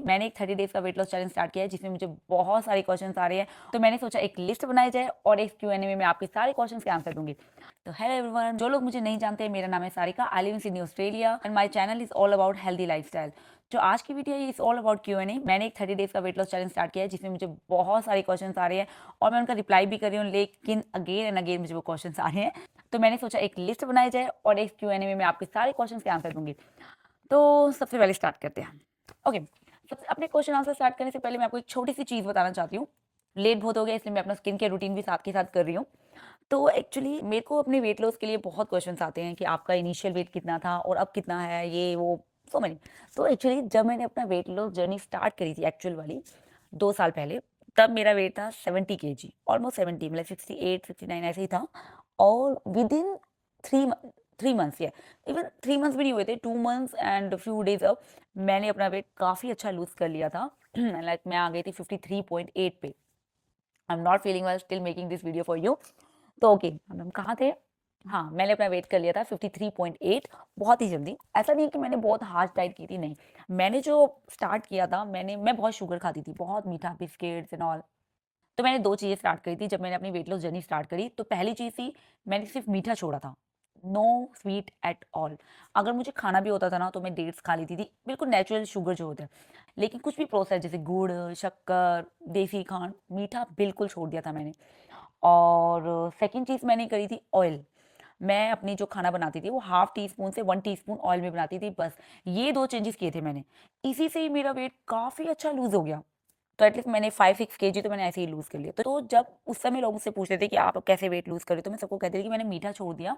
मैंने एक 30 डेज़ का वेट लॉस चैलेंज स्टार्ट किया है जिसमें मुझे बहुत सारे क्वेश्चंस आ रहे हैं। तो मैंने सोचा एक लिस्ट बनाई जाए और एक Q&A में मैं आपके सारे क्वेश्चंस के आंसर दूँगी। तो हेलो एवरीवन, जो लोग मुझे नहीं जानते, मेरा नाम है Sarika, I live in Sydney Australia and my channel is all about healthy lifestyle. जो आज की वीडियो है इज़ ऑल अबाउट Q&A। मैंने एक 30 डेज़ का वेट लॉस चैलेंज स्टार्ट किया है जिसमें मुझे बहुत सारे क्वेश्चंस आ रहे हैं और मैं उनका रिप्लाई भी कर रही हूँ, लेकिन अगेन एंड अगेन मुझे वो क्वेश्चंस आ रहे हैं। तो मैंने सोचा एक लिस्ट बनाई जाए और एक Q&A में मैं आपके सारे क्वेश्चंस के आंसर दूँगी। तो सबसे पहले स्टार्ट करते हैं। ओके, सबसे अपने क्वेश्चन आंसर स्टार्ट करने से पहले मैं आपको एक छोटी-सी चीज़ बताना चाहती हूँ। लेट बहुत हो गया इसलिए मैं अपना स्किन केयर रूटीन भी साथ के साथ कर रही हूँ। तो एक्चुअली मेरे को अपने वेट लॉस के लिए बहुत क्वेश्चन्स आते हैं कि आपका इनिशियल वेट कितना था और अब कितना है, ये वो सो मेनी। तो एक्चुअली जब मैंने अपना वेट लॉस जर्नी स्टार्ट करी थी एक्चुअल वाली 2 साल पहले, तब मेरा वेट था 70 केजी, ऑलमोस्ट 70, मतलब 68, 59 ऐसे ही था। और विदिन 3 3 मंथ्स, या इवन 3 मंथ्स भी नहीं हुए थे, 2 मंथ्स एंड फ्यू डेज अब मैंने अपना वेट काफ़ी अच्छा लूज़ कर लिया था। लाइक मैं आ गई थी 53.8 पे। I am not feeling well, still making this video for you. तो ओके, हम कहाँ थे? हाँ, मैंने अपना वेट कर लिया था 53.8 बहुत ही जल्दी। ऐसा नहीं है कि मैंने बहुत हार्ड डाइट की थी, नहीं। मैंने जो स्टार्ट किया था, मैं बहुत शुगर खाती थी, बहुत मीठा, बिस्किट्स एंड ऑल। तो मैंने 2 चीज़ें स्टार्ट करी थी जब मैंने अपनी वेट लॉस जर्नी स्टार्ट करी। तो पहली चीज़ थी, मैंने सिर्फ़ मीठा छोड़ा था। No sweet at all. अगर मुझे खाना भी होता था ना, तो मैं डेट्स खा लेती थी, बिल्कुल नेचुरल शुगर जो होता है। लेकिन कुछ भी प्रोसेस जैसे गुड़, शक्कर, देसी खांड, मीठा बिल्कुल छोड़ दिया था मैंने। और सेकंड चीज़ मैंने करी थी ऑयल। मैं अपनी जो खाना बनाती थी वो हाफ टी स्पून से 1 टीस्पून ऑयल में बनाती थी, बस। ये 2 चेंजेस किए थे मैंने। इसी से ही मेरा वेट काफ़ी अच्छा लूज़ हो गया। तो एटलीस्ट मैंने 5-6 केजी तो मैंने ऐसे ही लूज़ कर लिया। तो जब उस समय लोग मुझसे पूछते थे कि आप कैसे वेट लूज़ कर रहे हो? तो मैं सबको कहती थी कि मैंने मीठा छोड़ दिया।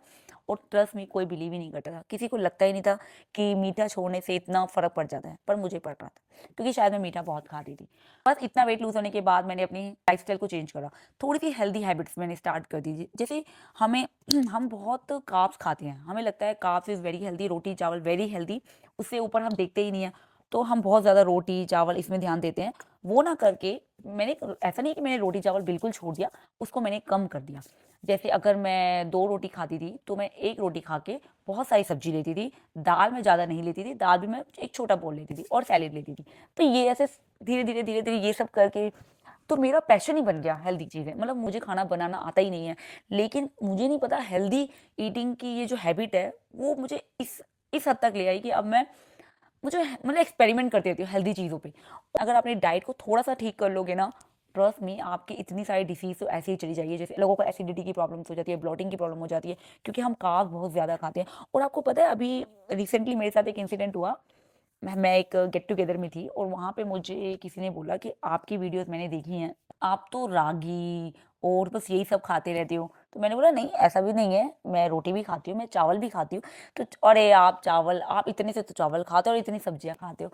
और ट्रस्ट मी, कोई बिलीव ही नहीं करता था। किसी को लगता ही नहीं था कि मीठा छोड़ने से इतना फ़र्क पड़ जाता है, पर मुझे पड़ रहा था, क्योंकि शायद मैं मीठा बहुत खाती थी। बस इतना वेट लूज़ होने के बाद मैंने अपनी लाइफ़स्टाइल को चेंज करा। थोड़ी-सी हेल्दी हैबिट्स मैंने स्टार्ट कर दी। जैसे हमें हम बहुत कार्ब्स खाते हैं। हमें लगता है कार्ब्स इज़ वेरी हेल्दी, रोटी, चावल वेरी हेल्दी। उससे ऊपर हम देखते ही नहीं है। तो हम बहुत ज़्यादा रोटी, चावल इसमें ध्यान देते हैं। वो ना करके मैंने, ऐसा नहीं है कि मैंने रोटी चावल बिल्कुल छोड़ दिया, उसको मैंने कम कर दिया। जैसे अगर मैं 2 रोटी खाती थी, तो मैं 1 रोटी खा के बहुत सारी सब्ज़ी लेती थी। दाल मैं ज़्यादा नहीं लेती थी, दाल भी मैं एक छोटा बोल लेती थी और सैलेड लेती थी। तो ये ऐसे धीरे-धीरे, धीरे-धीरे ये सब करके तो मेरा पैशन ही बन गया हेल्दी चीज़ें। मतलब मुझे खाना बनाना आता ही नहीं है, लेकिन मुझे नहीं पता हेल्दी ईटिंग की ये जो हैबिट है, वो मुझे इस हद तक ले आई कि अब मैं मुझे मतलब एक्सपेरिमेंट करती रहती हूँ हेल्दी चीज़ों पे। अगर अपनी डाइट को थोड़ा-सा ठीक कर लोगे ना, ट्रस्ट मी, आपकी इतनी सारी डिसीज़ तो ऐसे ही चली जाएगी। जैसे लोगों को एसिडिटी की प्रॉब्लम्स हो जाती है, ब्लोटिंग की प्रॉब्लम हो जाती है, क्योंकि हम कार्ब्स बहुत ज़्यादा खाते हैं। और आपको पता है, अभी रिसेंटली मेरे साथ एक इंसिडेंट हुआ। मैं एक गेट टुगेदर में थी और वहाँ पे मुझे किसी ने बोला कि आपकी वीडियोस मैंने देखी हैं, आप तो रागी और बस यही सब खाते रहते हो। तो मैंने बोला नहीं, ऐसा भी नहीं है, मैं रोटी भी खाती हूँ, मैं चावल भी खाती हूँ। तो अरे आप चावल, आप इतने से तो चावल खाते हो और इतनी सब्जियाँ खाते हो।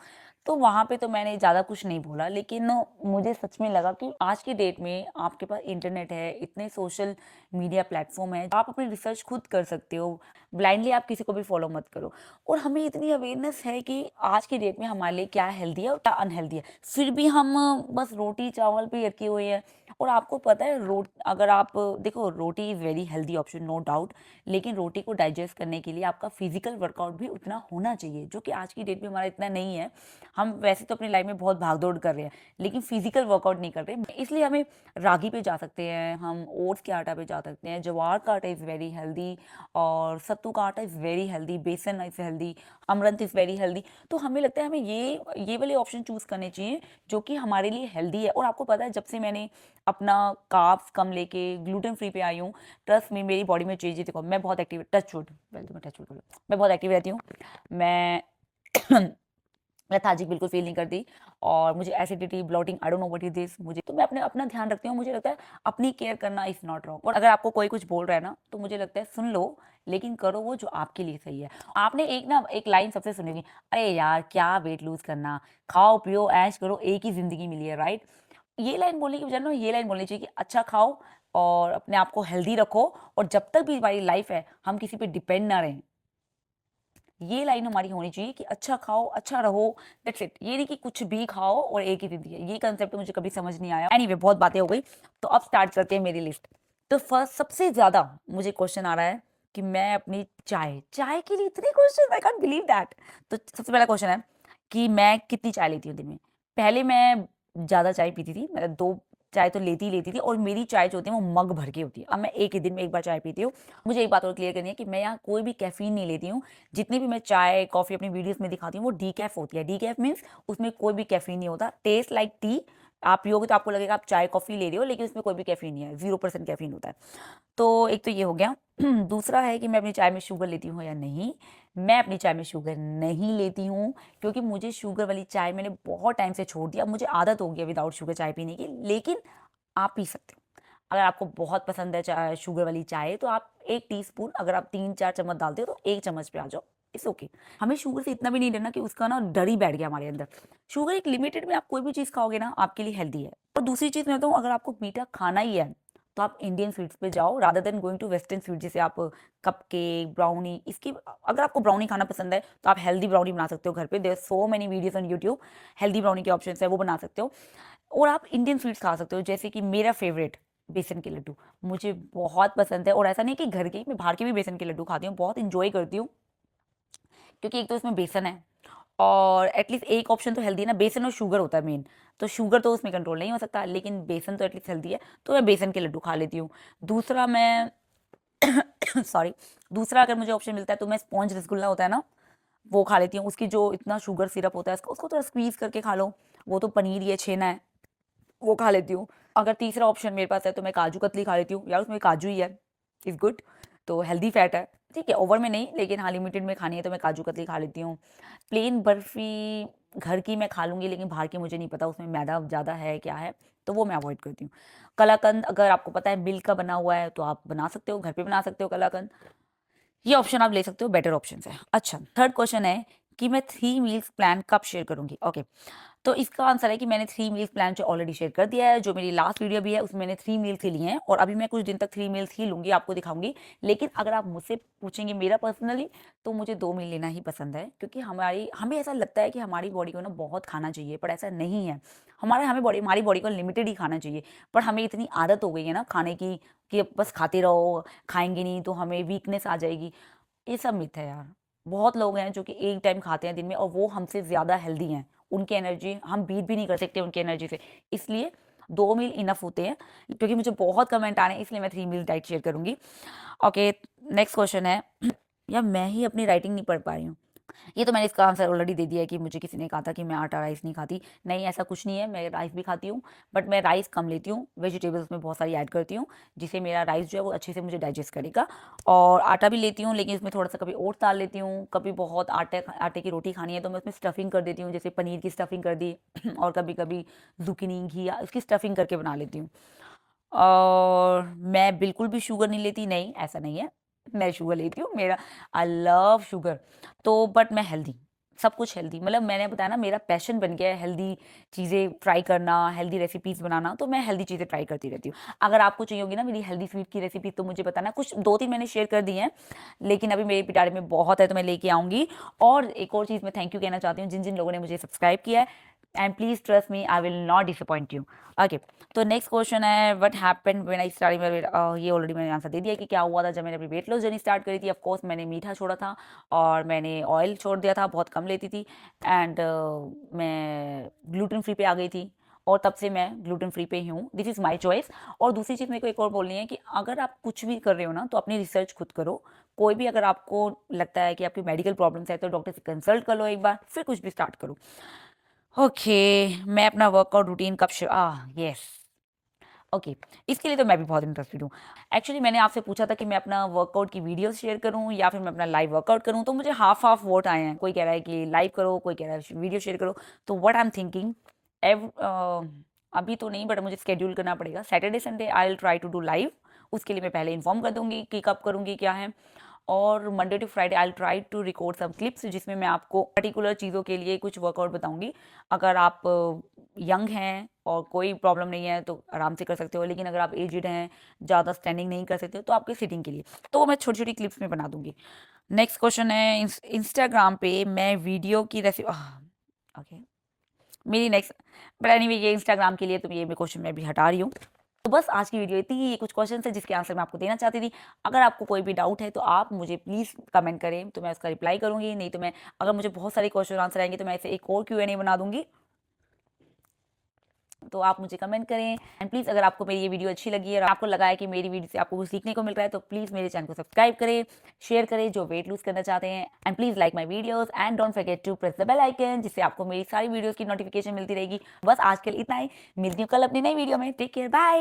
तो वहाँ पे तो मैंने ज़्यादा कुछ नहीं बोला, लेकिन मुझे सच में लगा कि आज की डेट में आपके पास इंटरनेट है, इतने सोशल मीडिया प्लेटफॉर्म है, आप अपनी रिसर्च खुद कर सकते हो। ब्लाइंडली आप किसी को भी फॉलो मत करो। और हमें इतनी अवेयरनेस है कि आज की डेट में हमारे लिए क्या हेल्दी है और क्या अनहेल्दी है, फिर भी हम बस रोटी चावल पे अटके हुए हैं। और आपको पता है, अगर आप देखो, roti is very healthy option, no doubt. लेकिन रोटी को डाइजेस्ट करने के लिए आपका फिजिकल वर्कआउट भी उतना होना चाहिए, जो कि आज की डेट में हमारा इतना नहीं है। हम वैसे तो अपनी लाइफ में बहुत भागदौड़ कर रहे हैं, लेकिन फिजिकल वर्कआउट नहीं कर रहे। इसलिए हमें रागी पे जा सकते हैं, हम ओट्स के आटा पे जा सकते हैं, ज्वार का आटा इज़ वेरी हेल्दी, और सत्तू का आटा इज़ वेरी हेल्दी, बेसन is healthy, amaranth is very healthy. तो हमें लगता है हमें ये वाले ऑप्शन चूज़ करने चाहिए जो कि हमारे लिए हेल्दी है। और आपको पता है, जब से मैंने अपना कार्ब्स कम लेके ग्लूटेन फ्री पे आई हूँ, ट्रस्ट मी, मेरी बॉडी में चेंजेस देखो। मैं बहुत एक्टिव, टच वुड, पहले तो मैं टच वुड बोलूँ, मैं बहुत एक्टिव रहती हूँ। मैं लेथार्जिक बिल्कुल फ़ील नहीं करती, और मुझे acidity, bloating, I don't know what is this. मुझे तो मैं अपना ध्यान रखती हूँ। मुझे लगता है अपनी केयर करना इज़ नॉट रॉन्ग। और अगर आपको कोई कुछ बोल रहा है ना, तो मुझे लगता है सुन लो, लेकिन करो वो जो आपके लिए सही है। आपने एक लाइन सबसे सुनी होगी, अरे यार क्या वेट लूज़ करना, खाओ पियो ऐश करो, एक ही ज़िंदगी मिली है, राइट? ये लाइन बोलने की बजाय ना, ये लाइन बोलनी चाहिए कि अच्छा खाओ और अपने आप को हेल्दी रखो, और जब तक भी हमारी लाइफ़ है, हम किसी पे डिपेंड ना रहें। ये लाइन हमारी होनी चाहिए कि अच्छा खाओ, अच्छा रहो, दैट्स इट। ये नहीं कि कुछ भी खाओ और एक ही ज़िंदगी है। ये कांसेप्ट मुझे कभी समझ नहीं आया। एनीवे, बहुत बातें हो गई, तो अब स्टार्ट करते हैं मेरी लिस्ट। तो फर्स्ट, सबसे ज़्यादा मुझे क्वेश्चन आ रहा है कि मैं अपनी चाय के लिए इतने question, I can't believe that. तो सबसे पहला क्वेश्चन है कि मैं कितनी चाय लेती हूँ दिन में? पहले मैं ज़्यादा चाय पीती थी, मतलब 2 चाय तो लेती ही लेती थी और मेरी चाय जो होती है वो मग भर के होती है। अब मैं एक ही दिन में 1 बार चाय पीती हूँ। मुझे एक बात और क्लियर करनी है कि मैं यहाँ कोई भी कैफ़ीन नहीं लेती हूँ। जितनी भी मैं चाय, कॉफ़ी अपनी वीडियोज़ में दिखाती हूँ वो डिकैफ़ होती है। डिकैफ़ मीन्स उसमें कोई भी कैफ़ीन नहीं होता। टेस्ट लाइक टी, आप पियोगे तो आपको लगेगा आप चाय, कॉफ़ी ले रहे हो, लेकिन उसमें कोई भी कैफ़ीन नहीं है, 0% कैफ़ीन होता है। तो एक तो ये हो गया। दूसरा है कि मैं अपनी चाय में शुगर लेती हूँ या नहीं? मैं अपनी चाय में शुगर नहीं लेती हूँ, क्योंकि मुझे शुगर वाली चाय मैंने बहुत टाइम से छोड़ दिया। मुझे आदत हो गई है विदाउट शुगर चाय पीने की, लेकिन आप पी सकते हो। अगर आपको बहुत पसंद है चाय, शुगर वाली चाय, तो आप 1 टीस्पून, अगर आप 3-4 चम्मच डालते हो तो 1 चम्मच पे आ जाओ, इट्स ओके। हमें शुगर से इतना भी नहीं डरना कि उसका ना डर ही बैठ गया हमारे अंदर। शुगर एक लिमिटेड में आप कोई भी चीज़ खाओगे ना, आपके लिए हेल्दी है। और दूसरी चीज़ मैं बताऊँ, अगर आपको मीठा खाना ही है, तो आप इंडियन स्वीट्स पे जाओ rather than going to western sweet, जैसे आप कपकेक, ब्राउनी, इसकी अगर आपको ब्राउनी खाना पसंद है तो आप हेल्दी ब्राउनी बना सकते हो घर पे। There are so many videos on YouTube, healthy brownie के ऑप्शंस है, वो बना सकते हो। और आप इंडियन स्वीट्स खा सकते हो, जैसे कि मेरा फेवरेट बेसन के लड्डू मुझे बहुत पसंद है। और ऐसा नहीं कि घर के, मैं बाहर के भी बेसन के लड्डू खाती हूँ, बहुत इंजॉय करती हूँ, क्योंकि एक तो इसमें बेसन है और एटलीस्ट एक ऑप्शन तो हेल्दी है ना। बेसन और शुगर होता है मेन, तो शुगर तो उसमें कंट्रोल नहीं हो सकता, लेकिन बेसन तो एटलीस्ट हेल्दी है, तो मैं बेसन के लड्डू खा लेती हूँ। दूसरा मैं सॉरी, दूसरा अगर मुझे ऑप्शन मिलता है तो मैं स्पॉन्ज रसगुल्ला होता है ना, वो खा लेती हूँ। उसकी जो इतना शुगर सिरप होता है, उसको थोड़ा स्क्वीज़ करके खा लो, वो तो पनीर या छेना है, वो खा लेती हूँ। अगर तीसरा ऑप्शन मेरे पास है तो मैं काजू कतली खा लेती हूँ, यार उसमें काजू ही है, इज़ गुड, तो हेल्दी फैट है, ठीक है, ओवर में नहीं, लेकिन हाँ लिमिटेड में खानी है तो मैं काजू कतली खा लेती हूँ। प्लेन बर्फ़ी घर की मैं खा लूँगी, लेकिन बाहर की मुझे नहीं पता उसमें मैदा ज़्यादा है, क्या है, तो वो मैं अवॉइड करती हूँ। कलाकंद अगर आपको पता है मिल्क का बना हुआ है तो आप बना सकते हो, घर पे बना सकते हो कलाकंद। ये ऑप्शन आप ले सकते हो, बेटर ऑप्शंस है। अच्छा, थर्ड क्वेश्चन है कि मैं 3 मील्स प्लान कब शेयर करूँगी? ओके, तो इसका आंसर है कि मैंने 3 मील्स प्लान जो ऑलरेडी शेयर कर दिया है। जो मेरी लास्ट वीडियो भी है उसमें मैंने 3 मील्स ही लिए हैं और अभी मैं कुछ दिन तक 3 मील्स ही लूँगी, आपको दिखाऊँगी। लेकिन अगर आप मुझसे पूछेंगे मेरा पर्सनली, तो मुझे 2 मील लेना ही पसंद है, क्योंकि हमें ऐसा लगता है कि हमारी बॉडी को ना बहुत खाना चाहिए, पर ऐसा नहीं है। हमारी बॉडी को लिमिटेड ही खाना चाहिए, पर हमें इतनी आदत हो गई है ना खाने की, कि अब बस खाते रहो, खाएँगे नहीं तो हमें वीकनेस आ जाएगी। ये सब मिथ है यार। बहुत लोग हैं जो कि एक टाइम खाते हैं दिन में और वो हमसे ज़्यादा हेल्दी हैं। उनकी एनर्जी हम बीट भी नहीं कर सकते उनकी एनर्जी से। इसलिए 2 मील इनफ होते हैं, क्योंकि मुझे बहुत कमेंट आ रहे हैं, इसलिए मैं 3 मील डाइट शेयर करूँगी। ओके, नेक्स्ट क्वेश्चन है यार मैं ही अपनी राइटिंग नहीं पढ़ पा रही हूँ। ये तो मैंने इसका आंसर ऑलरेडी दे दिया है कि मुझे किसी ने कहा था कि मैं आटा राइस नहीं खाती। नहीं, ऐसा कुछ नहीं है, मैं राइस भी खाती हूँ, बट मैं राइस कम लेती हूँ, वेजिटेबल्स उसमें बहुत सारी ऐड करती हूँ, जिससे मेरा राइस जो है वो अच्छे से मुझे डाइजेस्ट करेगा। और आटा भी लेती हूँ, लेकिन इसमें थोड़ा-सा कभी ओट्स डाल लेती हूँ, कभी बहुत आटे आटे की रोटी खानी है तो मैं उसमें स्टफिंग कर देती हूँ, जैसे पनीर की स्टफिंग कर दी और कभी-कभी ज़ुकीनी, घिया उसकी स्टफिंग करके बना लेती हूँ। और मैं बिल्कुल भी शुगर नहीं लेती, नहीं, ऐसा नहीं है। मैं शुगर लेती हूँ, मेरा आई लव शुगर, तो बट मैं हेल्दी, सब कुछ हेल्दी, मतलब मैंने बताया ना मेरा पैशन बन गया है हेल्दी चीज़ें ट्राई करना, हेल्दी रेसिपीज़ बनाना, तो मैं हेल्दी चीज़ें ट्राई करती रहती हूँ। अगर आपको चाहिए होगी ना मेरी हेल्दी स्वीट की रेसिपी तो मुझे बताना, कुछ 2-3 मैंने शेयर कर दी हैं, लेकिन अभी मेरे पिटारे में बहुत है तो मैं लेके आऊँगी। और एक और चीज़ मैं थैंक यू कहना चाहती हूँ जिन-जिन लोगों ने मुझे सब्सक्राइब किया है, and please trust me I will not disappoint you. Okay, तो नेक्स्ट क्वेश्चन है what happened when I started my weight, ये ऑलरेडी मैंने आंसर दे दिया कि क्या हुआ था जब मैंने अपनी वेट लॉस जर्नी स्टार्ट करी थी। ऑफ कोर्स मैंने मीठा छोड़ा था और मैंने ऑयल छोड़ दिया था, बहुत कम लेती थी, एंड मैं ग्लूटेन फ्री पे आ गई थी और तब से मैं ग्लूटेन फ्री पे ही हूँ, दिस इज़ माय चॉइस। और दूसरी चीज़ मेरे को एक और बोलनी है कि अगर आप कुछ भी कर रहे हो ना तो अपनी रिसर्च खुद करो। कोई भी अगर आपको लगता है कि आपकी मेडिकल प्रॉब्लम्स है तो डॉक्टर से कंसल्ट कर लो एक बार, फिर कुछ भी स्टार्ट करो। ओके, मैं अपना वर्कआउट रूटीन कब यस, ओके, इसके लिए तो मैं भी बहुत इंटरेस्टेड हूँ। एक्चुअली मैंने आपसे पूछा था कि मैं अपना वर्कआउट की वीडियोस शेयर करूँ या फिर मैं अपना लाइव वर्कआउट करूँ, तो मुझे हाफ हाफ वोट आए हैं। कोई कह रहा है कि लाइव करो, कोई कह रहा है वीडियो शेयर करो। तो व्हाट आई एम थिंकिंग, अभी तो नहीं, बट मुझे स्केड्यूल करना पड़ेगा। Saturday Sunday I will try to do live, उसके लिए मैं पहले इन्फॉर्म कर दूंगी कि कब करूँगी, क्या है। और Monday to Friday I will try to record some clips, जिसमें मैं आपको पर्टिकुलर चीज़ों के लिए कुछ वर्कआउट बताऊंगी। अगर आप यंग हैं और कोई प्रॉब्लम नहीं है तो आराम से कर सकते हो, लेकिन अगर आप एजड हैं, ज़्यादा स्टैंडिंग नहीं कर सकते हो, तो आपके सिटिंग के लिए तो वो मैं छोटी छोटी क्लिप्स में बना दूंगी। नेक्स्ट क्वेश्चन है इंस्टाग्राम पे मैं वीडियो की रेसिपी, ओके, मेरी नेक्स्ट, बट एनीवे ये इंस्टाग्राम के लिए तो ये क्वेश्चन मैं भी हटा रही हूँ। तो बस आज की वीडियो इतनी ही, ये कुछ क्वेश्चन है जिसके आंसर मैं आपको देना चाहती थी। अगर आपको कोई भी डाउट है तो आप मुझे प्लीज़ कमेंट करें, तो मैं उसका रिप्लाई करूँगी, नहीं तो मैं, अगर मुझे बहुत सारे क्वेश्चन आंसर आएंगे तो मैं इसे एक और Q&A बना दूंगी। तो आप मुझे कमेंट करें। एंड प्लीज़ अगर आपको मेरी ये वीडियो अच्छी लगी है और आपको लगा है कि मेरी वीडियो से आपको कुछ सीखने को मिल रहा है, तो प्लीज़ मेरे चैनल को सब्सक्राइब करें, शेयर करें जो वेट लूज़ करना चाहते हैं। And please like my videos and don't forget to press the bell icon, जिससे आपको मेरी सारी वीडियोज़ की नोटिफिकेशन मिलती रहेगी। बस आज के लिए इतना ही, मिलती हूँ कल अपनी नई वीडियो में। Take care, bye.